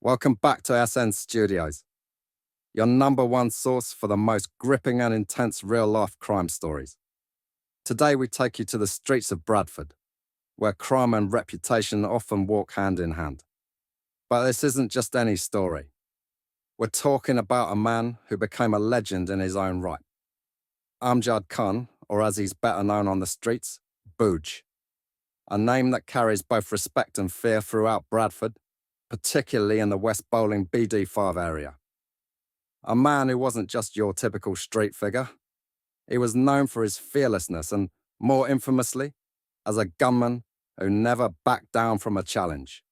Welcome back to SN Studios, your number one source for the most gripping and intense real-life crime stories. Today we take you to the streets of Bradford, where crime and reputation often walk hand in hand. But this isn't just any story. We're talking about a man who became a legend in his own right. Amjad Khan, or as he's better known on the streets, BOOJ. A name that carries both respect and fear throughout Bradford, particularly in the West Bowling BD5 area. A man who wasn't just your typical street figure. He was known for his fearlessness and, more infamously, as a gunman who never backed down from a challenge.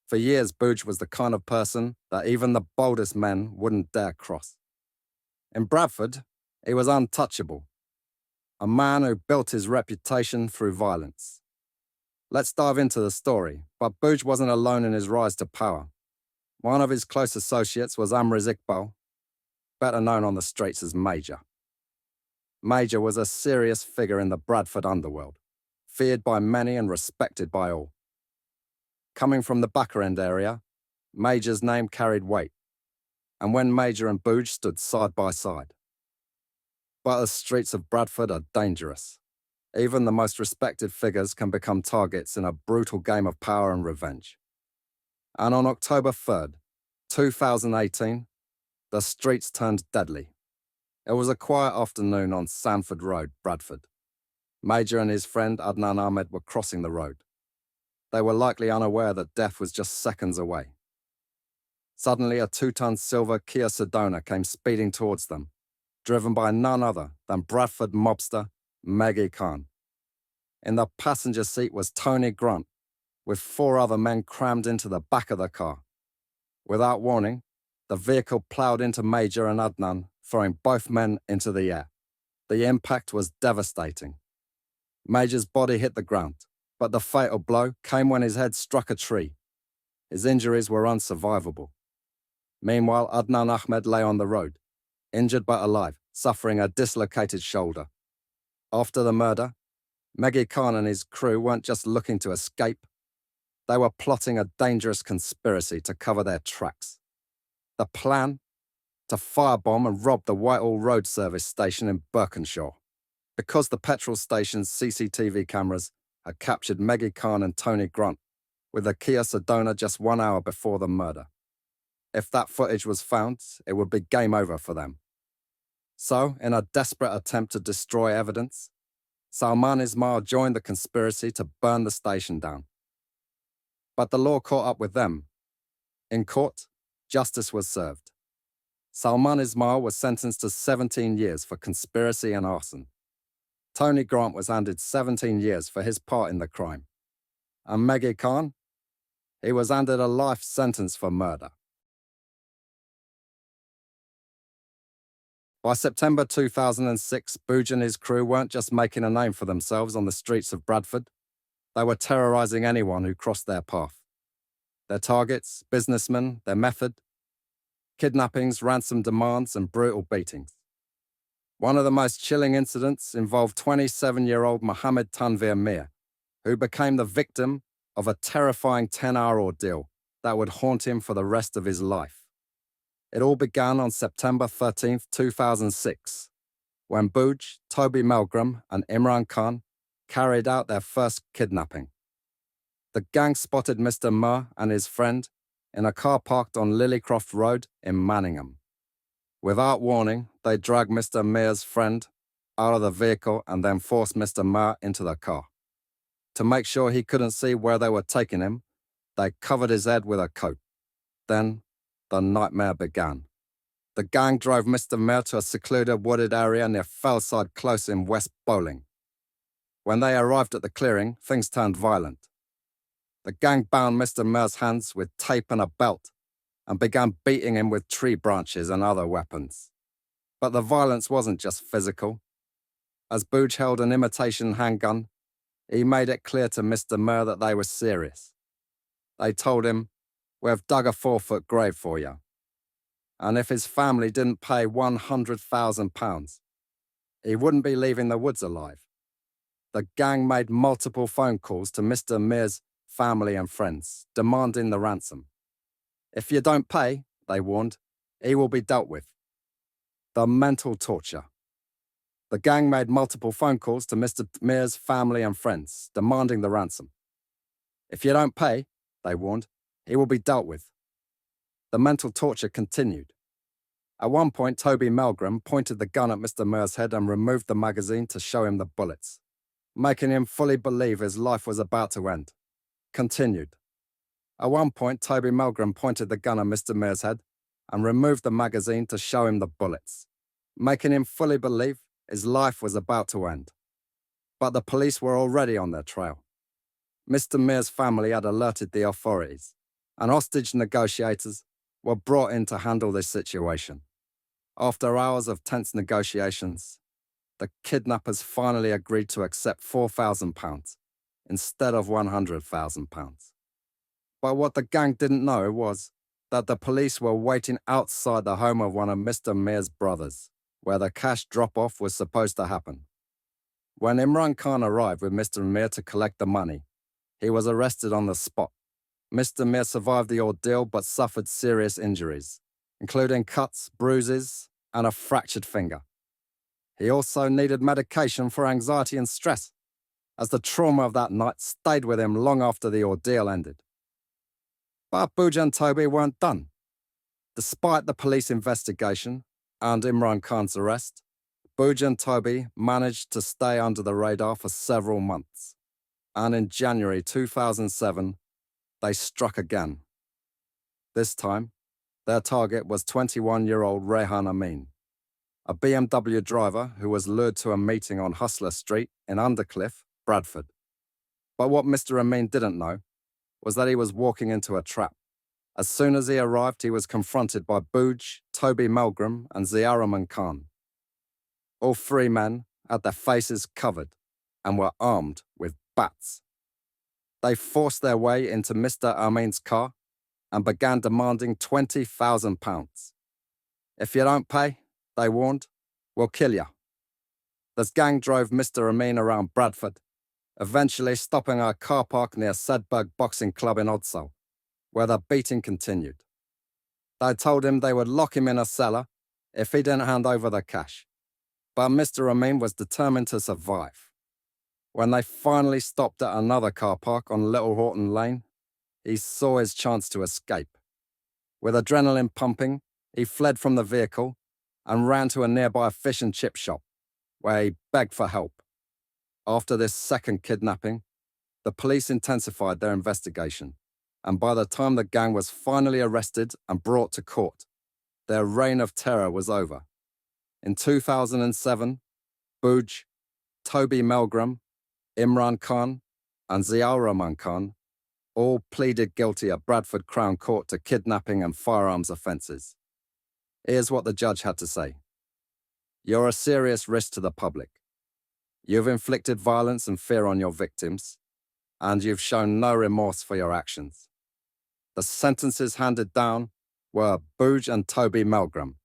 For years, BOOJ was the kind of person that even the boldest men wouldn't dare cross. In Bradford, he was untouchable. A man who built his reputation through violence. Let's dive into the story, but BOOJ wasn't alone in his rise to power. One of his close associates was Amriz Iqbal, better known on the streets as Major. Major was a serious figure in the Bradford underworld, feared by many and respected by all. Coming from the backer end area, Major's name carried weight, and when Major and BOOJ stood side by side. But the streets of Bradford are dangerous. Even the most respected figures can become targets in a brutal game of power and revenge. And on October 3rd, 2018, the streets turned deadly. It was a quiet afternoon on Sanford Road, Bradford. Major and his friend Adnan Ahmed were crossing the road. They were likely unaware that death was just seconds away. Suddenly, a 2-ton silver Kia Sedona came speeding towards them, driven by none other than Bradford mobster Maggie Khan. In the passenger seat was Tony Grant, with 4 other men crammed into the back of the car. Without warning, the vehicle ploughed into Major and Adnan, throwing both men into the air. The impact was devastating. Major's body hit the ground, but the fatal blow came when his head struck a tree. His injuries were unsurvivable. Meanwhile, Adnan Ahmed lay on the road, injured but alive, suffering a dislocated shoulder. After the murder, Maggie Khan and his crew weren't just looking to escape. They were plotting a dangerous conspiracy to cover their tracks. The plan? To firebomb and rob the Whitehall Road service station in Birkenshaw. Because the petrol station's CCTV cameras had captured Maggie Khan and Tony Grant with the Kia Sedona just 1 hour before the murder. If that footage was found, it would be game over for them. So, in a desperate attempt to destroy evidence, Salman Ismail joined the conspiracy to burn the station down. But the law caught up with them. In court, justice was served. Salman Ismail was sentenced to 17 years for conspiracy and arson. Tony Grant was handed 17 years for his part in the crime. And Maggie Khan? He was handed a life sentence for murder. By September 2006, BOOJ and his crew weren't just making a name for themselves on the streets of Bradford. They were terrorizing anyone who crossed their path. Their targets, businessmen, their method: kidnappings, ransom demands, and brutal beatings. One of the most chilling incidents involved 27-year-old Mohammed Tanvir Mir, who became the victim of a terrifying 10-hour ordeal that would haunt him for the rest of his life. It all began on September 13, 2006, when BOOJ, Toby Melgram, and Imran Khan carried out their first kidnapping. The gang spotted Mr. Mir and his friend in a car parked on Lillycroft Road in Manningham. Without warning, they dragged Mr. Mir's friend out of the vehicle and then forced Mr. Mir into the car. To make sure he couldn't see where they were taking him, they covered his head with a coat. Then, the nightmare began. The gang drove Mr. Mir to a secluded wooded area near Fellside Close in West Bowling. When they arrived at the clearing, things turned violent. The gang bound Mr. Mir's hands with tape and a belt and began beating him with tree branches and other weapons. But the violence wasn't just physical. As BOOJ held an imitation handgun, he made it clear to Mr. Mir that they were serious. They told him, "We've dug a 4-foot grave for you." And if his family didn't pay £100,000, he wouldn't be leaving the woods alive. The gang made multiple phone calls to Mr. Mir's family and friends, demanding the ransom. If you don't pay, they warned, he will be dealt with. The mental torture. The gang made multiple phone calls to Mr. Mears' family and friends, demanding the ransom. If you don't pay, they warned, he will be dealt with. The mental torture continued. At one point, Toby Melgram pointed the gun at Mr. Mears' head and removed the magazine to show him the bullets, making him fully believe his life was about to end. Continued. At one point, Toby Melgram pointed the gun at Mr. Mears' head and removed the magazine to show him the bullets, making him fully believe his life was about to end. But the police were already on their trail. Mr. Mears' family had alerted the authorities, and hostage negotiators were brought in to handle this situation. After hours of tense negotiations, the kidnappers finally agreed to accept £4,000 instead of £100,000. But what the gang didn't know was that the police were waiting outside the home of one of Mr. Mears' brothers, where the cash drop-off was supposed to happen. When Imran Khan arrived with Mr. Mears to collect the money, he was arrested on the spot. Mr. Mears survived the ordeal but suffered serious injuries, including cuts, bruises, and a fractured finger. He also needed medication for anxiety and stress, as the trauma of that night stayed with him long after the ordeal ended. But BOOJ and Toby weren't done. Despite the police investigation and Imran Khan's arrest, BOOJ and Toby managed to stay under the radar for several months. And in January 2007, they struck again. This time, their target was 21-year-old Rehan Amin, a BMW driver who was lured to a meeting on Hustler Street in Undercliff, Bradford. But what Mr. Amin didn't know was that he was walking into a trap. As soon as he arrived, he was confronted by BOOJ, Toby Melgram, and Ziauraman Khan. All three men had their faces covered and were armed with bats. They forced their way into Mr. Amin's car and began demanding £20,000. If you don't pay, they warned, we'll kill you. The gang drove Mr. Amin around Bradford, eventually stopping at a car park near Sedberg Boxing Club in Odsal, where the beating continued. They told him they would lock him in a cellar if he didn't hand over the cash. But Mr. Amin was determined to survive. When they finally stopped at another car park on Little Horton Lane, he saw his chance to escape. With adrenaline pumping, he fled from the vehicle and ran to a nearby fish and chip shop, where he begged for help. After this second kidnapping, the police intensified their investigation, and by the time the gang was finally arrested and brought to court, their reign of terror was over. In 2007, BOOJ, Toby Melgram, Imran Khan, and Ziauraman Khan all pleaded guilty at Bradford Crown Court to kidnapping and firearms offences. Here's what the judge had to say. You're a serious risk to the public. You've inflicted violence and fear on your victims, and you've shown no remorse for your actions. The sentences handed down were BOOJ and Toby Melgram,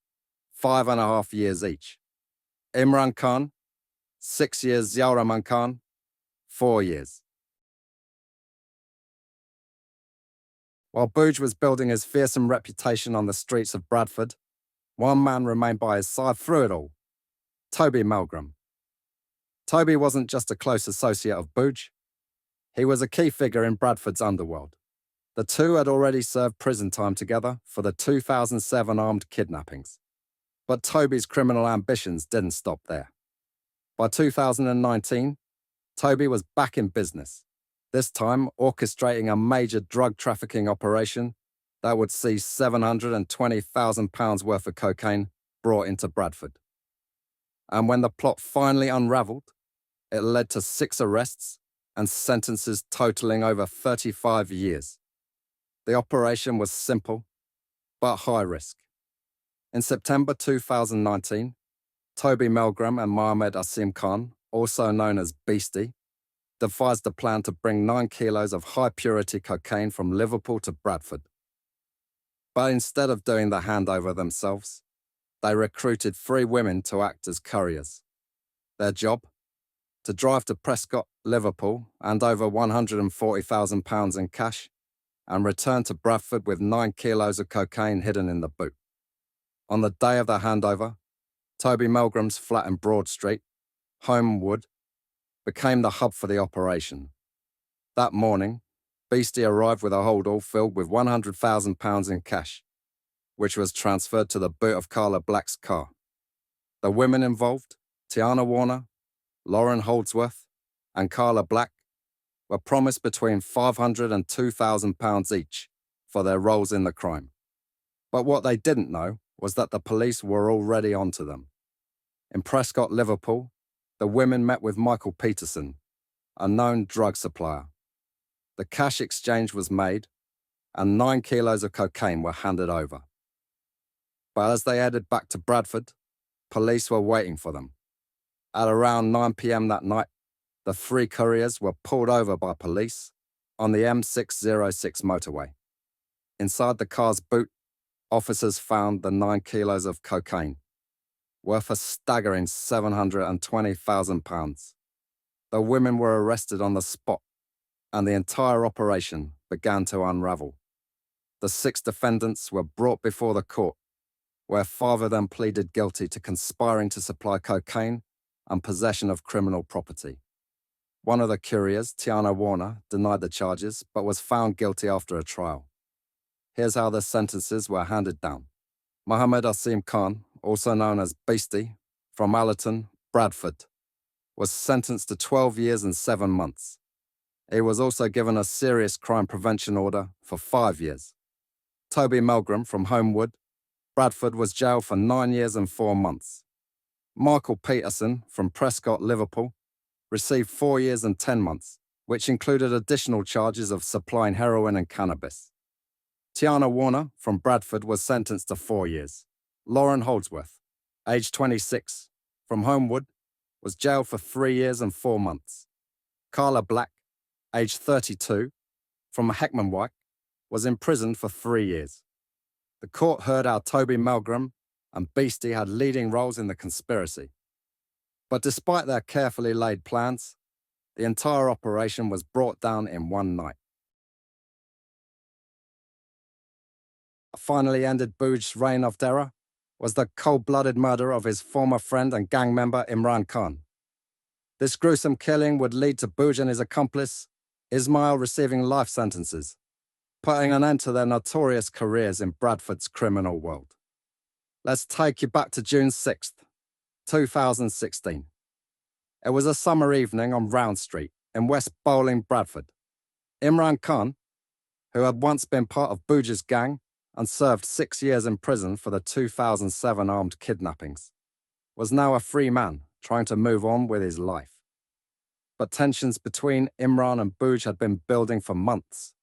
5.5 years each. Imran Khan, 6 years. Ziauraman Khan, 4 years. While BOOJ was building his fearsome reputation on the streets of Bradford, one man remained by his side through it all, Toby Melgram. Toby wasn't just a close associate of BOOJ. He was a key figure in Bradford's underworld. The two had already served prison time together for the 2007 armed kidnappings. But Toby's criminal ambitions didn't stop there. By 2019, Toby was back in business, this time orchestrating a major drug trafficking operation that would see £720,000 worth of cocaine brought into Bradford. And when the plot finally unravelled, it led to 6 arrests and sentences totaling over 35 years. The operation was simple, but high risk. In September 2019, Toby Melgram and Mohammed Asim Khan, also known as Beastie, devised a plan to bring 9 kilos of high-purity cocaine from Liverpool to Bradford. But instead of doing the handover themselves, they recruited 3 women to act as couriers. Their job? To drive to Prescott, Liverpool, and over £140,000 in cash, and returned to Bradford with 9 kilos of cocaine hidden in the boot. On the day of the handover, Toby Milgram's flat in Broad Street, Homewood, became the hub for the operation. That morning, Beastie arrived with a holdall filled with £100,000 in cash, which was transferred to the boot of Carla Black's car. The women involved, Tiana Warner, Lauren Holdsworth, and Carla Black, were promised between £500 and £2,000 each for their roles in the crime. But what they didn't know was that the police were already onto them. In Prescott, Liverpool, the women met with Michael Peterson, a known drug supplier. The cash exchange was made, and 9 kilos of cocaine were handed over. But as they headed back to Bradford, police were waiting for them. At around 9 p.m. that night, the 3 couriers were pulled over by police on the M606 motorway. Inside the car's boot, officers found the 9 kilos of cocaine, worth a staggering £720,000. The women were arrested on the spot, and the entire operation began to unravel. The 6 defendants were brought before the court, where 5 of them pleaded guilty to conspiring to supply cocaine and possession of criminal property. One of the couriers, Tiana Warner, denied the charges, but was found guilty after a trial. Here's how the sentences were handed down. Mohammed Asim Khan, also known as Beastie, from Allerton, Bradford, was sentenced to 12 years and 7 months. He was also given a serious crime prevention order for 5 years. Toby Milgram from Homewood, Bradford, was jailed for 9 years and 4 months. Michael Peterson from Prescott, Liverpool, received 4 years and 10 months, which included additional charges of supplying heroin and cannabis. Tiana Warner from Bradford was sentenced to 4 years. Lauren Holdsworth, aged 26, from Homewood, was jailed for 3 years and 4 months. Carla Black, aged 32, from Heckmanwike, was imprisoned for 3 years. The court heard how Toby Milgram and Beastie had leading roles in the conspiracy. But despite their carefully laid plans, the entire operation was brought down in one night. What finally ended BOOJ's reign of terror was the cold-blooded murder of his former friend and gang member Imran Khan. This gruesome killing would lead to BOOJ and his accomplice, Ismail, receiving life sentences, putting an end to their notorious careers in Bradford's criminal world. Let's take you back to June 6th, 2016. It was a summer evening on Round Street in West Bowling, Bradford. Imran Khan, who had once been part of BOOJ's gang and served 6 years in prison for the 2007 armed kidnappings, was now a free man trying to move on with his life. But tensions between Imran and BOOJ had been building for months.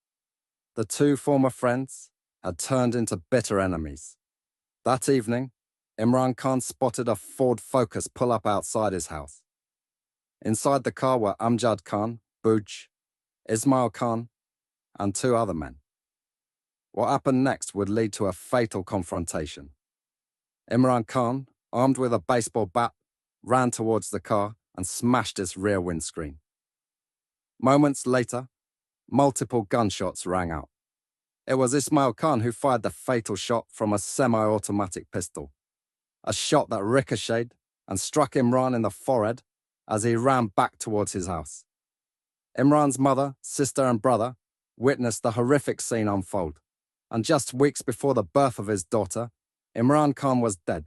The 2 former friends had turned into bitter enemies. That evening, Imran Khan spotted a Ford Focus pull up outside his house. Inside the car were Amjad Khan, BOOJ, Ismail Khan, and 2 other men. What happened next would lead to a fatal confrontation. Imran Khan, armed with a baseball bat, ran towards the car and smashed its rear windscreen. Moments later, multiple gunshots rang out. It was Ismail Khan who fired the fatal shot from a semi-automatic pistol, a shot that ricocheted and struck Imran in the forehead as he ran back towards his house. Imran's mother, sister, and brother witnessed the horrific scene unfold, and just weeks before the birth of his daughter, Imran Khan was dead.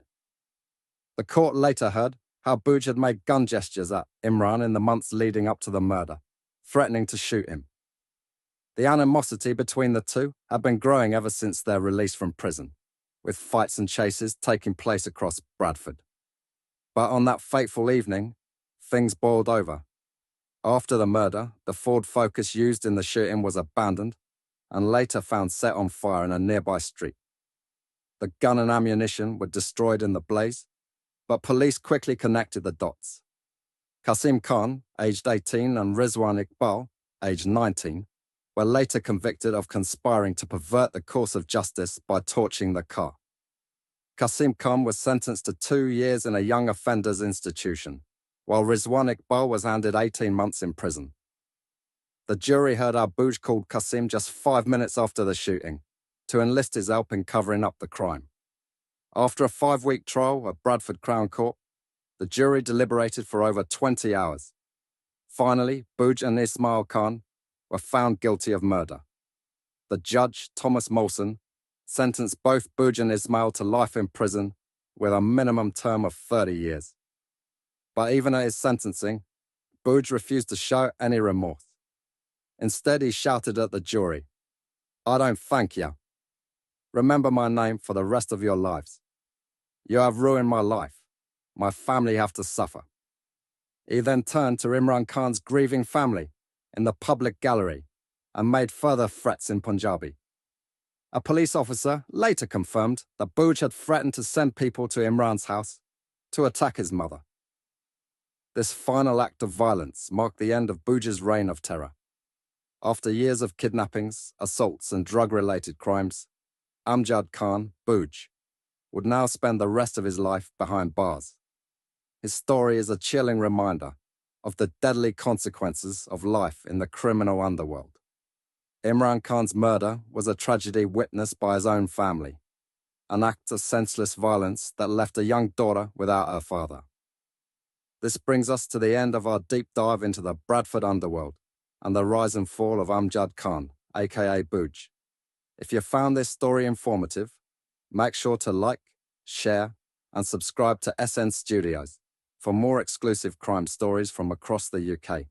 The court later heard how BOOJ had made gun gestures at Imran in the months leading up to the murder, threatening to shoot him. The animosity between the 2 had been growing ever since their release from prison, with fights and chases taking place across Bradford. But on that fateful evening, things boiled over. After the murder, the Ford Focus used in the shooting was abandoned and later found set on fire in a nearby street. The gun and ammunition were destroyed in the blaze, but police quickly connected the dots. Qasim Khan, aged 18, and Rizwan Iqbal, aged 19, were later convicted of conspiring to pervert the course of justice by torching the car. Qasim Khan was sentenced to 2 years in a young offenders institution, while Rizwan Iqbal was handed 18 months in prison. The jury heard how BOOJ called Qasim just 5 minutes after the shooting to enlist his help in covering up the crime. After a 5-week trial at Bradford Crown Court, the jury deliberated for over 20 hours. Finally, BOOJ and Ismail Khan were found guilty of murder. The judge, Thomas Molson, sentenced both BOOJ and Ismail to life in prison with a minimum term of 30 years. But even at his sentencing, BOOJ refused to show any remorse. Instead, he shouted at the jury, "I don't thank you. Remember my name for the rest of your lives. You have ruined my life. My family have to suffer." He then turned to Imran Khan's grieving family in the public gallery and made further threats in Punjabi. A police officer later confirmed that BOOJ had threatened to send people to Imran's house to attack his mother. This final act of violence marked the end of BOOJ's reign of terror. After years of kidnappings, assaults, and drug-related crimes, Amjad Khan, BOOJ, would now spend the rest of his life behind bars. His story is a chilling reminder of the deadly consequences of life in the criminal underworld. Imran Khan's murder was a tragedy witnessed by his own family, an act of senseless violence that left a young daughter without her father. This brings us to the end of our deep dive into the Bradford underworld and the rise and fall of Amjad Khan, aka BOOJ. If you found this story informative, make sure to like, share, and subscribe to SN Studios for more exclusive crime stories from across the UK.